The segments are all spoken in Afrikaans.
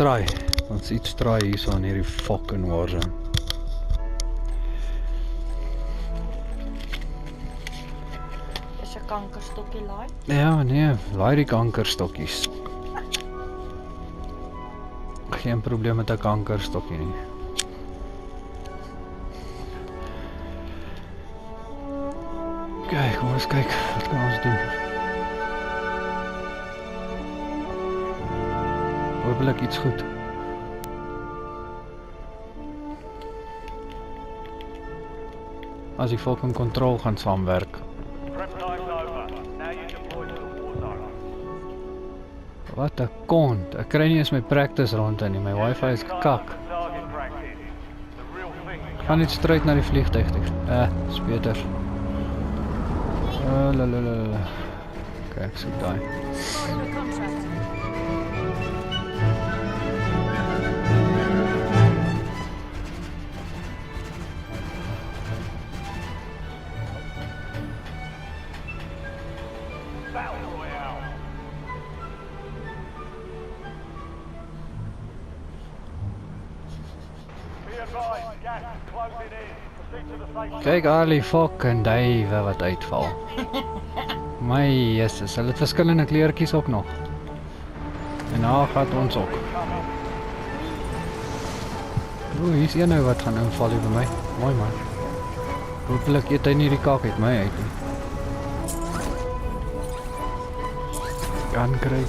try. Ons iets try hier so in hierdie fucking Warzone. Is 'n kankerstokkie laai? Ja, nee, laai die kankerstokkies. Geen probleem met 'n kankerstokkie nie. Kijk, kom eens kyk, wat kan ons doen? Hopelijk iets goed. As die fucking control gaan saamwerk. Wat 'n kont. Ek kry nie eens my practice rond in nie. My wifi is kak. Ek gaan net straight na die vliegtuig toe. Is beter. Lalalala. Okay, ek soek daai. Kyk al die fucking duiwe wat uitval. My Jesus, hulle het verskillende kleurtjies ook nog. En nou gaat ons ook. Oeh, hier is een nou wat gaan inval hier by my. Mooi man. Hopelijk eet hy nie die kak uit my uit nie.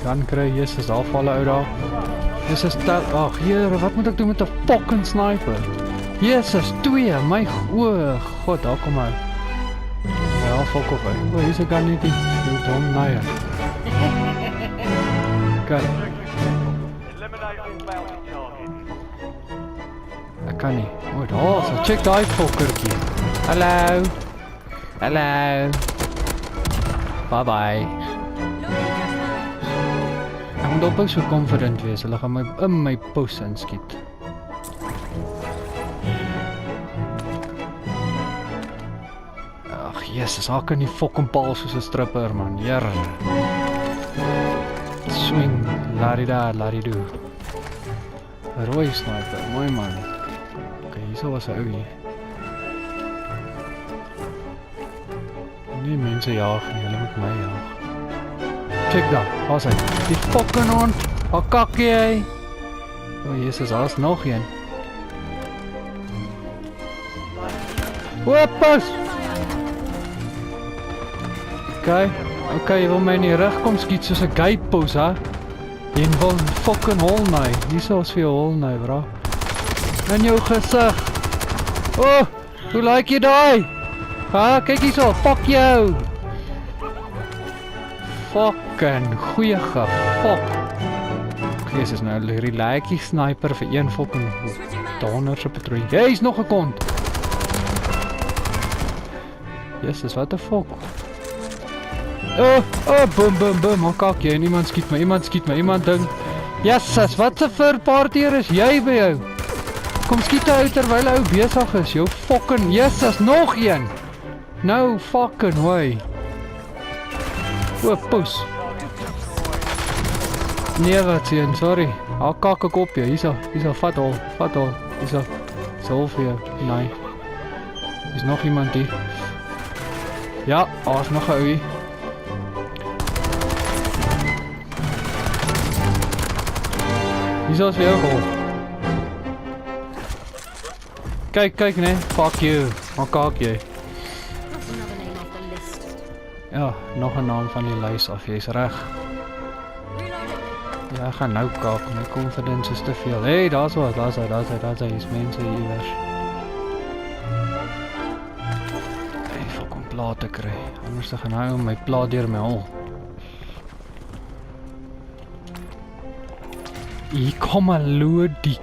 Kan kry, Jesus, daar val 'n ou daar. Jesus, ag Here, wat moet ek doen met 'n fucking sniper? Jesus, 2, my God, daar kom hy. Ja, fuck op hy. O, hier is 'n gun nie die dom naai. Kijk. Ek kan nie. O, daar, so check daai fokkertjie. Hallo. Hallo. Bye bye. Ek moet ophou so confident wees. Hulle gaan my in my pos inskiet. Jesus, haar kan nie fucking paal soos 'n stripper man, Here. Swing, larida, larido. Rooi sniper, mooi man. Ok, hierso was 'n ou hier. Nie mense jaag nie, hulle moet my jaag. Check daar, waar's hy? Die fucking hond, waar kak jy? O Jesus, daar's nog een. Whoopers! Okay, jy wil my in die rug kom skiet soos 'n gatepost, hè? Jy wil 'n fucking hol my. Hierso is vir jou hol my, bro. In jou gesig. Oh, hoe like jy daai? Ha, kyk hierso, fuck jou. Fucking goeie gefuck. Jesus, nou relaakie sniper vir een fucking donderse patroon. Jy's nog 'n kont. Jesus, what the fuck? Boom, maar kak jy, iemand skiet my, iemand ding. Jesus, wat 'n verpartier is jy by jou? Kom skiet hy uit terwyl hy besig is, jou fucking, Jesus, nog een! No fucking way. O, poes. Nee, wat sien, sorry. Haar kak ek op jou, hierso, vat hol, hierso. Hol vir jou, nee. Is nog iemand hier? Ja, is nog 'n ouie. Hierso is vir jou gehol. Kyk nee, fuck you. Maar kak jy. Ja, nog 'n naam van die lys af, jy's reg. Ja, ek gaan nou kak, my confidence is te veel. Hey, daar's hy, is mense iewers. Hey, fucking plate kry. Anders dan gaan hy my plaat deur my hol. Hier kom 'n lodie.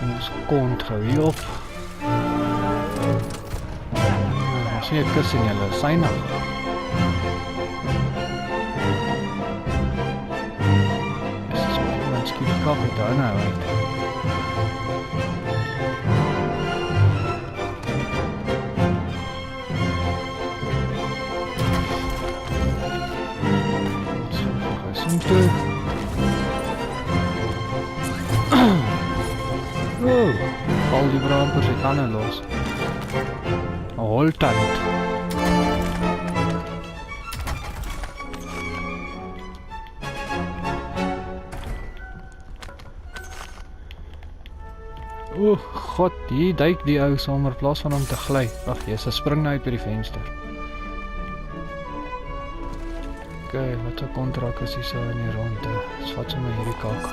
Ons kont gou hier op. Ons sien 'n kus in julle synig. Dis is my iemand skiet kak daar nou uit. kant toe. Oh, val die brampers die tanden los. Een holtand. O god, hier duik die ou sommer in plaas van om te gly. Ag, Jesus, spring nou uit by die venster. Ok, wat 'n kontrak is hier so in die ronde. Dis wat sommer hierdie kak.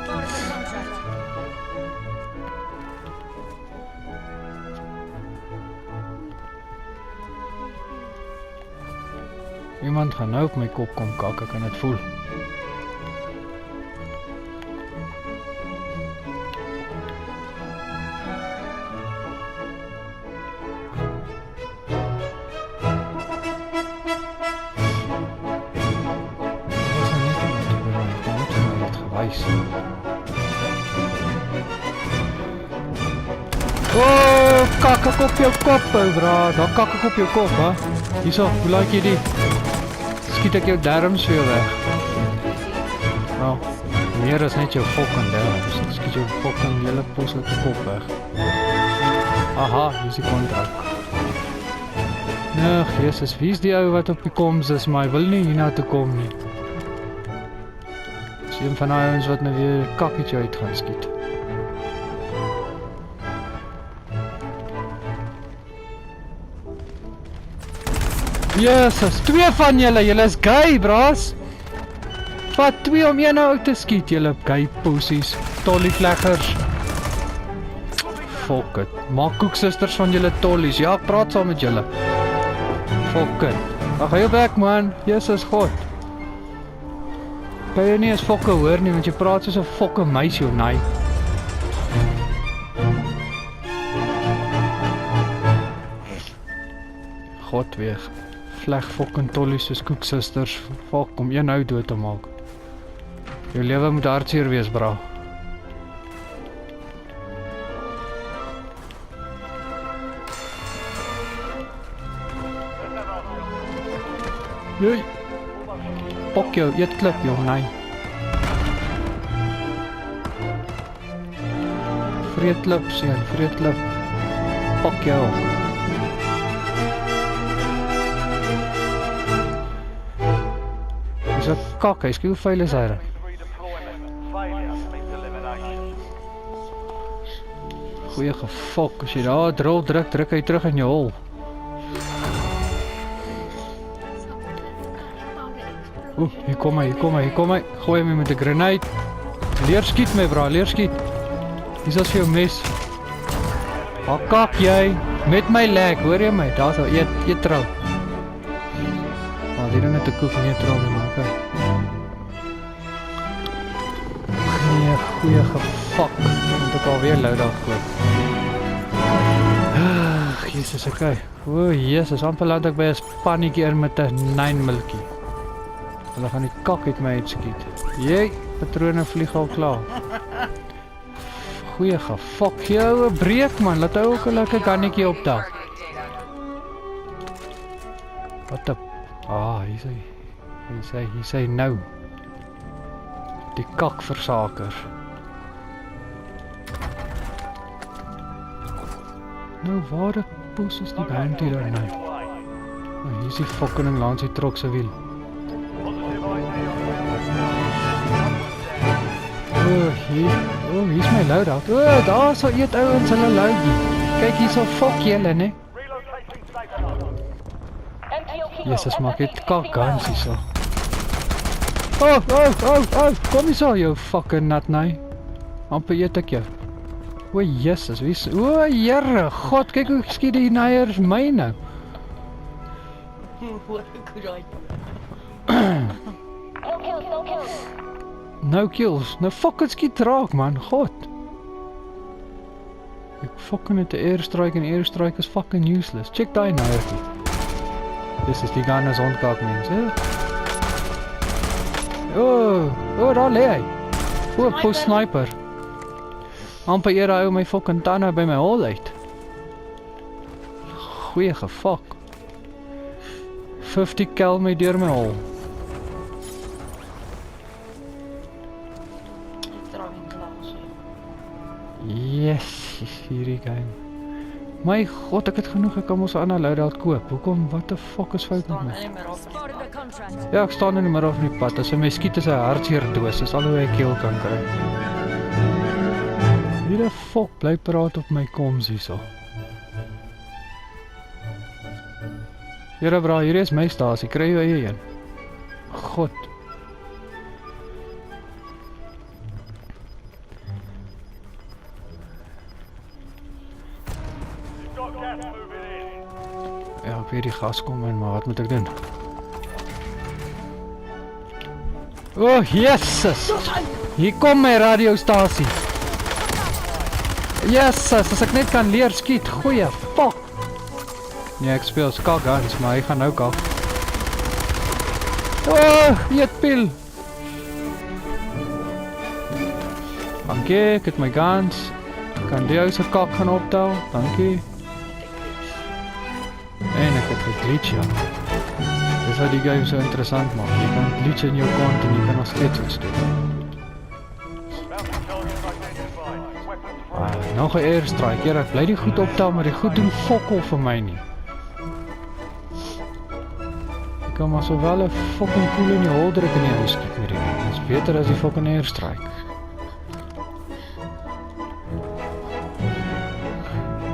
Iemand gaan nou op my kop kom kak, ek kan dit voel. Oh, kakkek op jou kop, bra. Daar kakkek op jou kop, hè. Hierso, hoe like jy die? Skiet ek jou darms weer weg. Nou, meer is net jou fucking darms. Skiet jou fucking hele poslike kop weg. Aha, hier is die kontrak. Nee, Jesus, wie is die ou wat op die koms is, maar hy wil nie hierna toe kom nie. Dis een van die ouens wat nou weer kakketje uit gaan skiet. Jesus, 2 van julle is gay, bras. Vat 2 om een ou te skiet, julle gay pussies, tollievleggers. Fuck it, maak koeksisters van julle tollies, ja, ek praat saam met julle. Fuck it, ag, jou bek man, Jesus God. Kan jy nie eens fokke hoor nie, want jy praat soos 'n fokke meisie, of nee. God weeg. Vleg fucking tollies soos koeksisters, fuck, om een ou dood te maak. Jou lewe moet hartseer wees, bra. Jee. Pok jou, eetklip, jong, nee. Vreedklip, seun, vreedklip. Pok jou. Dis 'n kak, hy skielik vuil is hy. Goeie gefok, as jy daar drill druk hy terug in jou hol. Hier kom hy, gooi my met 'n grenade. Leer skiet my, bra, leer skiet. Hier is vir jou mes. Waar kak jy? Met my leg, hoor jy my? Daar sal eet trou. Die ding het 'n koek nie trouw nie, man. Nee, goeie gefok. Moet ek alweer lou daar koop. Ach, Jesus, oké. O, Jesus, amper laat ek by 'n spannetjie in met 'n 9 milkie. Hulle gaan die kak uit my uitskiet. Jee, patrone vlieg al klaar. Goeie gefok, jou 'n breek, man. Laat hy ook 'n lekker kannetjie optel. Wat 'n hier sê nou. Die kakversaker. Nou, waar die poes is die bounty daar nou? Nou, hier is die fucking langs die trok se wiel. Hier is my loadout. Daar sal eet ouens hulle loadie. Kyk hier so fok julle, ne? Jesus, maak het kakans hier so. Kom hier so, jou fucking nat, nee. Amper eet ek jou. O, Jesus, wie is... O, Here, God, kyk hoe skiet die naiers my nou. No kills. Nou fucking skiet raak, man, God. Ek fucking het 'n airstrike en airstrike is fucking useless. Check die naiertjie. Dis is die Ghana's ontkak mens, hè? Daar lê hy. Post sniper. Amper eer hou my fucking tande by my hol uit. Goeie gefok. 50 cal my deur my hol. ventilasie. Yes, hierdie game. My god, ek het genoeg, ek kan mos 'n ander loadout koop. Hoekom, what the fuck is fout met Staan my? in die middel van die pad. Ja, ek staan in die middel van die pad. As 'n mens skiet is 'n hartseer doos, dis al hoe ek keel kan kry. Wie die fuck bly praat op my koms hierso? Here bra, hier is my stasie, kry jou eie een. God. Ja, ek weet die gas kom in, maar wat moet ek doen? Oh, Jesus! Hier kom my radiostasie. Jesus, as ek net kan leer skiet, goeie fuck. Nee, ek speel skakguns, maar hy gaan nou kak. Oh, jetpil. Dankie, ek het my guns. Kan die ou se kak gaan optel, dankie. En ek het geglitch, ja. Dis wat die game so interessant maak. Jy kan glitch in jou kant en jy kan nog steeds iets doen. Nog 'n airstrike. Ja, ek bly die goed optel, maar die goed doen fokol vir my nie. Ek kan maar sowel 'n fucking koel in die hol druk in die huis skiet met die ding. Dis beter as die fucking airstrike.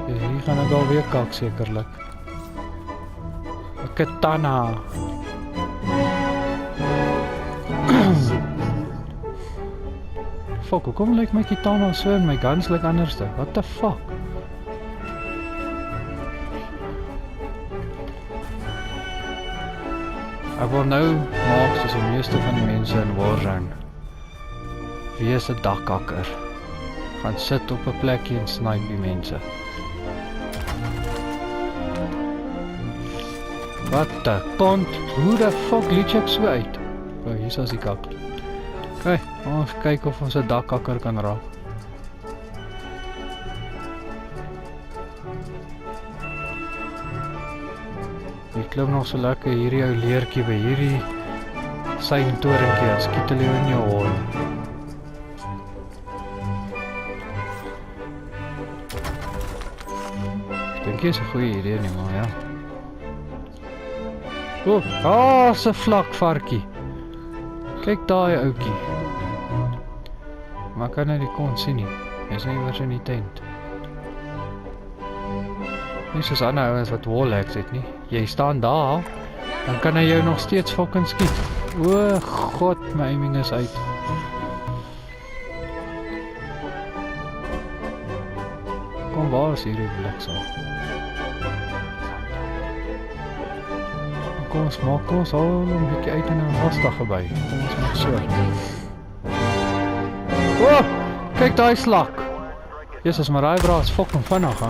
Hier gaan ek alweer kak sekerlik. 'n Katana. Fuck, hoekom lyk my katana so en my guns lyk anderste? What the fuck? Ek wil nou maak soos die meeste van die mense in Warzone. Wees 'n dakhakker. Gaan sit op 'n plekkie en snipe die mense. Wat the kont? Hoe the fuck liet ek so uit? Oh, hier is die kak. Oké, ons kyk of ons 'n dakhakker kan raak. Ek klim nog so lekker hierdie ou leertjie by hierdie seintorentjie, as skiet hulle in jou hol. Ek dink dit is 'n goeie idee nie, maar ja. Oh, se vlak varkie. Kyk daai ouetjie. Maar kan hy die kont sien nie? Hy's nie iewers in die tent. Nie soos ander ouens wat wallhacks het nie. Jy staan daar, dan kan hy jou nog steeds fucking skiet. O god, my aiming is uit. Kom, waar is hierdie bliksem? Kom ons al 'n bietjie uit in 'n vastige by. Kom ons maak so. Oh, kyk daai slak. Jesus, maar daai bra is fucking vinnig, hè.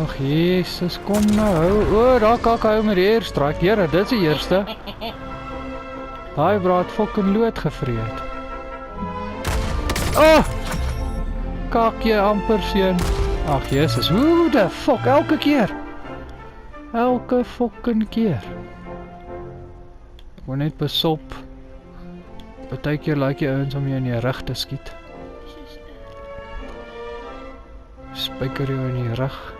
Ag Jesus, kom nou. O, daar kak hy met die airstrike. Here, dit is die eerste. Daai bra het fucking lood gevreet. Oh! Kak jy amper seun. Ag Jesus, hoe the fuck elke keer. Elke fucking keer. Ek moet net besop. Partykeer like jy ouens om jou in die rug te skiet. Spyker jou in die rug.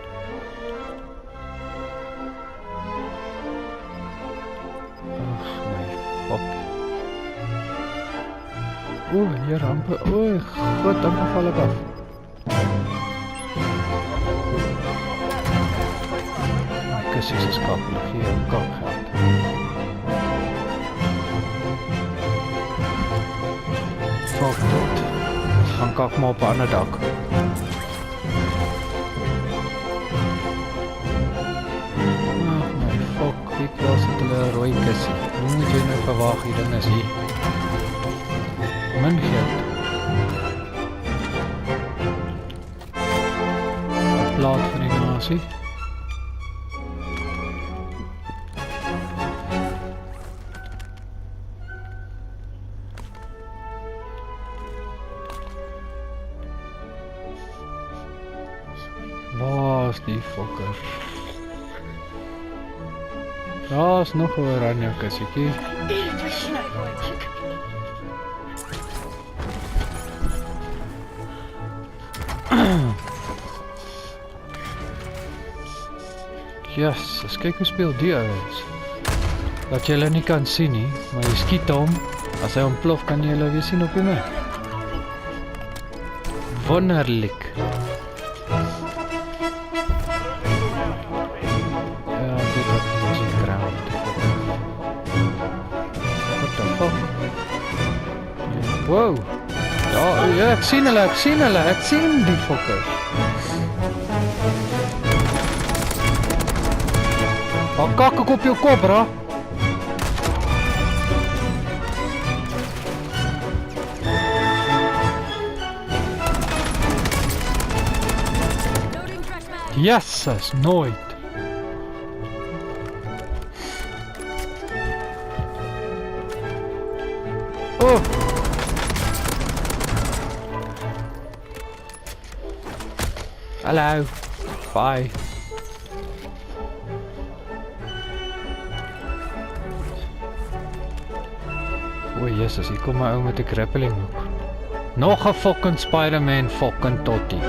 Ag my fuck. O, hier rampe. O, god, dan val ek af. Kussies is kappelig hier in Kakgeld. Fuck dit. Gaan kak maar op 'n ander dak. Ag my fuck, ek was het hulle 'n rooi kussie. Hoe moet jy nou verwag hier ding is hier? Min geld. Plaat van die nasie. Waar is die fokker? Daar is nog 'n oranje kussiekie. Jesus, kyk hoe speel die ouens. Dat jy hulle nie kan sien nie, maar jy skiet hom. As hy ontplof, kan jy hulle weer sien op die map. Wonderlik. Ja, dit is die ground. What the fuck? Wow. Ja, ek sien hulle, ek sien die fuckers. Kak ek op jou kop, bra. Jesus, nooit. Oh. Hallo. Bye. O, Jesus, hier kom my ou met 'n grappling hook. Nog 'n fucking Spider-Man fucking tottie.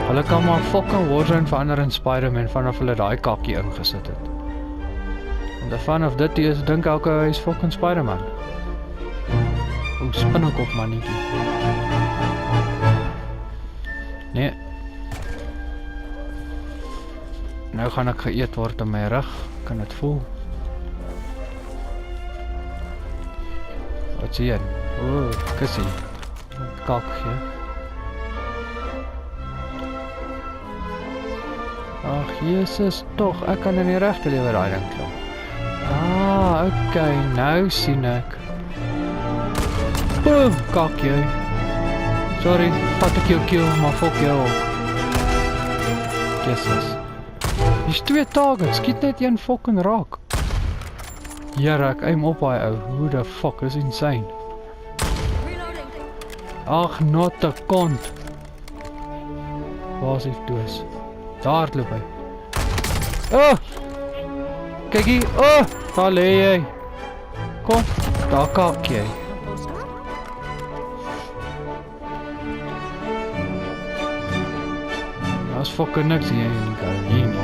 Hulle kan maar fucking Warzone verander in Spider-Man vanaf hulle daai kakkie ingesit het. En daarvan of dit is, dink elke hy is fucking Spider-Man. O, spinnekop mannetjie. Nee. Nou gaan ek geëet word in my rug. Kan dit voel. Wat sien jy? O, kussie. Kakkie. Ag, Jesus, toch, ek kan in die regte lewe daai ding klop. Ah, okay, nou sien ek. Boom, kakkie. Sorry, vat ek jou kill, maar fuck jou ook. Jesus. Hier's 2 targets, skiet net een fucking raak. Here, ek aim op hy ou. Who the fuck, is insane. Ag, not a kont. Waar is die doos? Daar loop hy. Oh! Kyk hier. Oh! Daar lê jy. Kom, daar kak jy. Daar's fucking niks hier nie.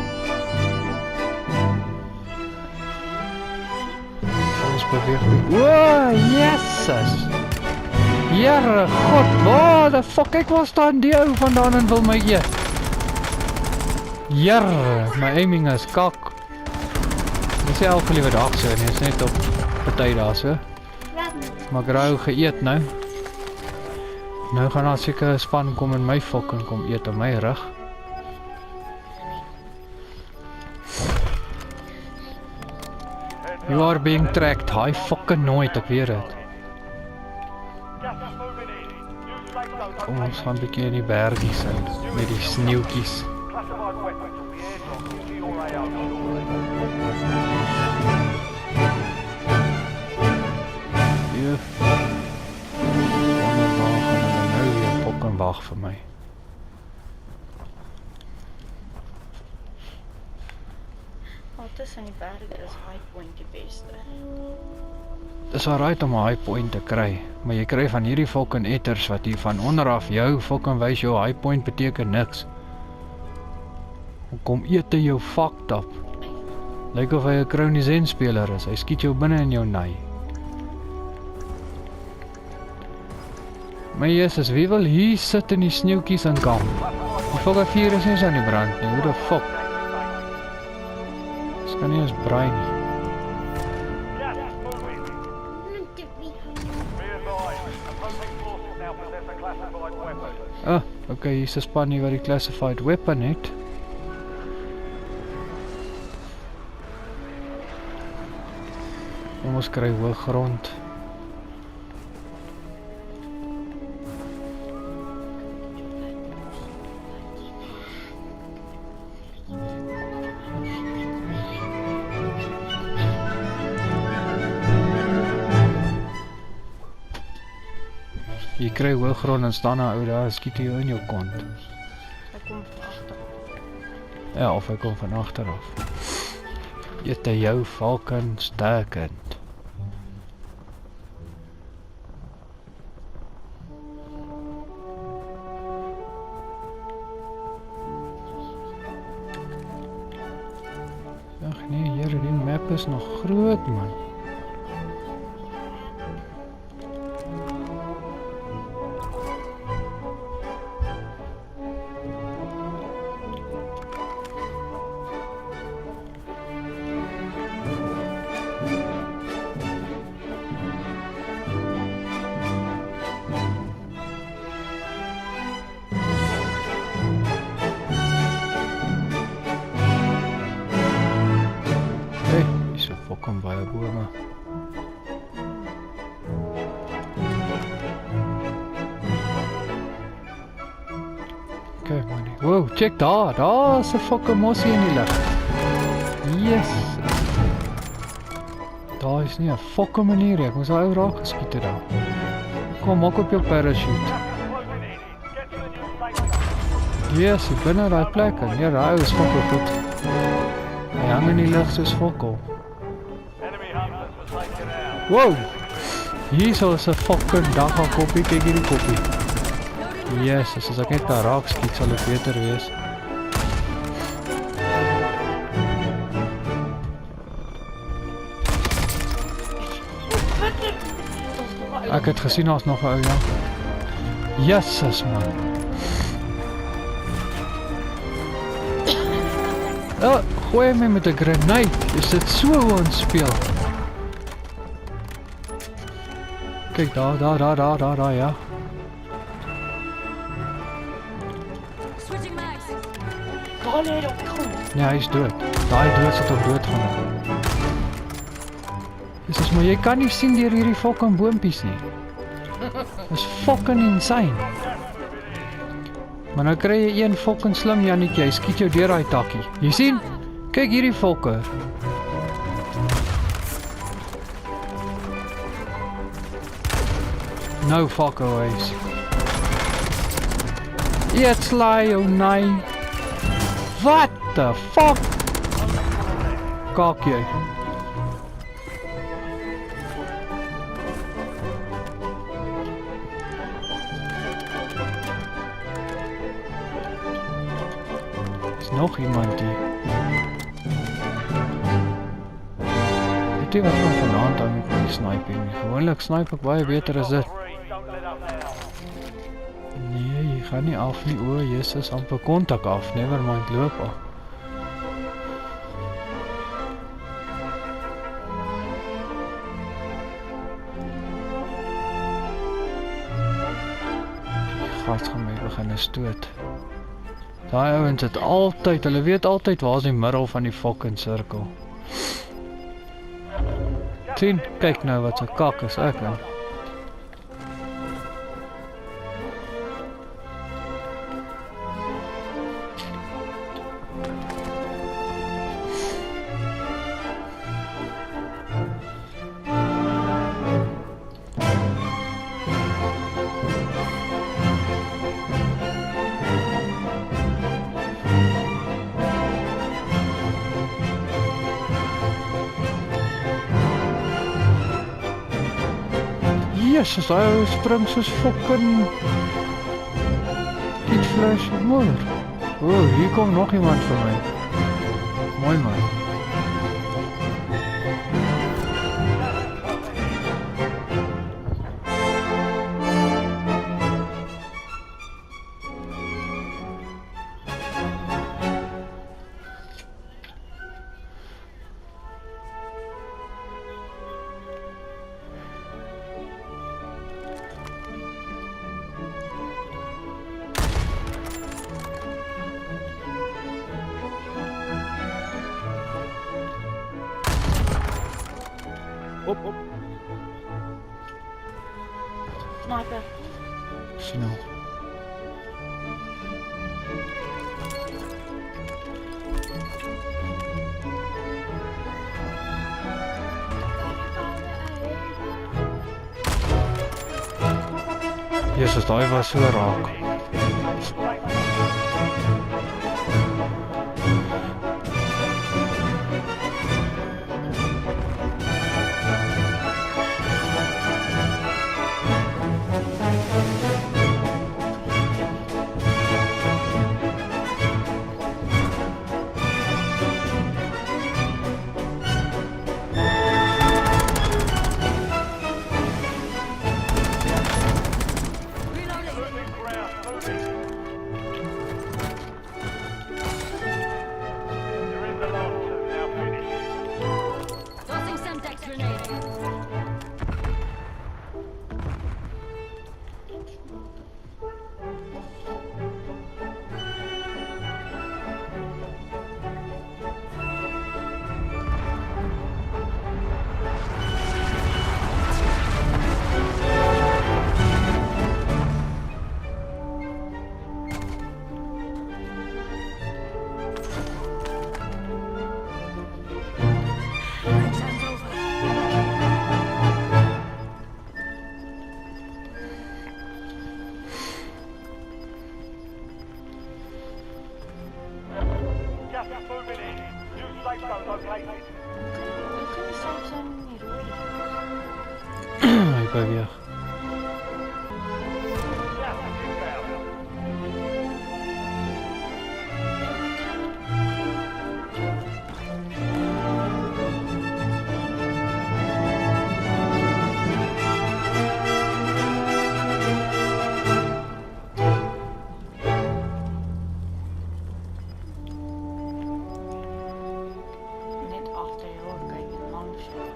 Ons beweeg nie. Oh, Jesus! Here, God, waar the fuck, ek was daar die ou vandaan en wil my eet. Jarr, my aiming is kak. Ek sê al liewe dag so, en is net op party daar so. Maar ek rou geëet nou. Nou gaan daar seker 'n span kom en my fucking kom eet op my rug. You are being tracked, hy fucking nooit, ek weet het. Kom ons gaan bykie in die bergies in, met die sneeuwkies. Wag vir my. Altyd in die berge is high point die beste. Dis alright om 'n high point te kry, maar jy kry van hierdie fucking etters wat hier van onder af jou fucking wys jou high point beteken niks. Kom eet jy jou fucked up. Lyk of hy 'n Crony Zen speler is. Hy skiet jou binne in jou naai. Maar Jesus, wie wil hier sit in die sneeuwkies en kamp? Die fucking vuur is nie aan die brand nie, hoe the fuck? Dis kan nie eens braai nie. Ah, okay, hier is 'n span hier wat die classified weapon het. Ons kry hoëgrond. Jy kry hoëgrond en staan daar ou daar, skiet jy in jou kont. Hy kom van agter. Ja, of hy kom van agter af. Eet hy jou valken sterkend. is nog groot, man. Hey, is so fucking baie bome. Kijk maar die. Wow, check daar. Daar is 'n fucking mossie in die lug. Yes. Daar is nie 'n fucking manier. Ek moes ou raak geskiet het daar. Kom, maak op jou parachute. Yes, ek binne daai plek en hier, daai is fucking goed. Hy hang in die lug soos fokkel. Wow! Hier is 'n fucking dagga koppie, kyk hierdie koppie. Yes, as ek net daar raak skiet sal dit beter wees. Ek het gesien daar's nog 'n ou, ja. Jesus, man. Oh, gooi my met 'n grenade. Is dit so hoe ons speel? Kyk daar, ja. Switching mags. Waar lê dat kom? Nee, hy is dood. Daai dood sit op dood gaan. Dis maar jy kan nie sien deur hierdie fucking boontjies nie. Dis fucking insane. Maar nou kry jy een fucking slim Jannetjie, hy skiet jou deur daai takkie. Jy sien? Kyk hierdie fokker. No fuck aways. Eet sly, oh nee. What the fuck? Kak jy. Is nog iemand hier. Weet jy wat van vanaand aan met my sniping nie? Gewoonlik snipe ek baie beter as dit. Nee, jy gaan nie af nie. O, Jesus, amper kontak af. Never mind, loop al. Die gas gaan my begin stoot. Daai ouens het altyd, hulle weet altyd waar is die middel van die fucking sirkel. Sien, kyk nou wat 'n kak is ek nou. Jesus, hy spring soos fucking Kid Flash moeder. O, hier kom nog iemand vir my. Mooi man. Op. Sniper. Sien nou. Jesus, daai was so raak. kan nie saam zijn nie, rooi. Hy beweeg. Net agter jou, kyk, langs jou.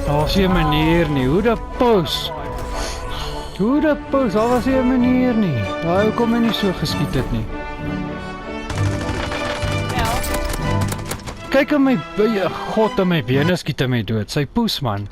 Daar was nie 'n manier nie, hoe de pos? Daar was nie 'n manier nie. Hoe kom hy nie so geskiet het nie? Ja, Kyk aan my, God, aan my bene skiet hy my dood, sy poes man.